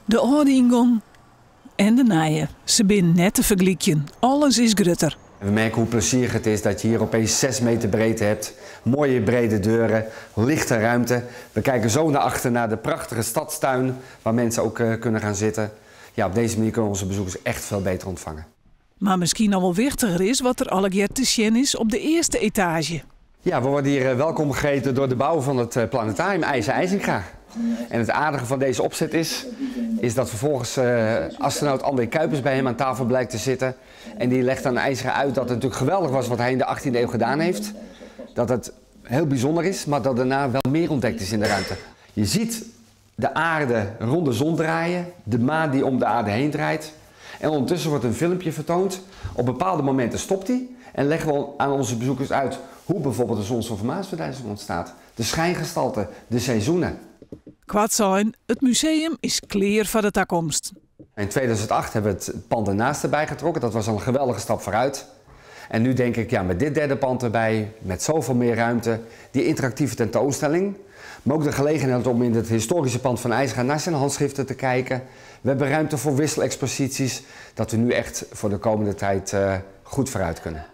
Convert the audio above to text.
De oude ingang en de nieuwe. Ze zijn net te vergelijken. Alles is grutter. We merken hoe plezierig het is dat je hier opeens 6 meter breedte hebt. Mooie brede deuren, lichte ruimte. We kijken zo naar achter naar de prachtige stadstuin waar mensen ook kunnen gaan zitten. Ja, op deze manier kunnen onze bezoekers echt veel beter ontvangen. Maar misschien nog wel wichtiger is wat er allegear te zien is op de eerste etage. Ja, we worden hier welkom geheten door de bouw van het planetarium IJzer-IJzinga. En het aardige van deze opzet is dat vervolgens astronaut André Kuipers bij hem aan tafel blijkt te zitten. En die legt aan IJzeren uit dat het natuurlijk geweldig was wat hij in de 18e eeuw gedaan heeft. Dat het heel bijzonder is, maar dat daarna wel meer ontdekt is in de ruimte. Je ziet de aarde rond de zon draaien, de maan die om de aarde heen draait. En ondertussen wordt een filmpje vertoond. Op bepaalde momenten stopt hij en leggen we aan onze bezoekers uit hoe bijvoorbeeld de zonsonformatieverduistering ontstaat. De schijngestalten, de seizoenen. Kwaad zijn, het museum is klaar voor de toekomst. In 2008 hebben we het pand ernaast erbij getrokken. Dat was al een geweldige stap vooruit. En nu denk ik, ja, met dit derde pand erbij, met zoveel meer ruimte, die interactieve tentoonstelling, maar ook de gelegenheid om in het historische pand van IJzeren naar zijn handschriften te kijken. We hebben ruimte voor wisselexposities, dat we nu echt voor de komende tijd goed vooruit kunnen.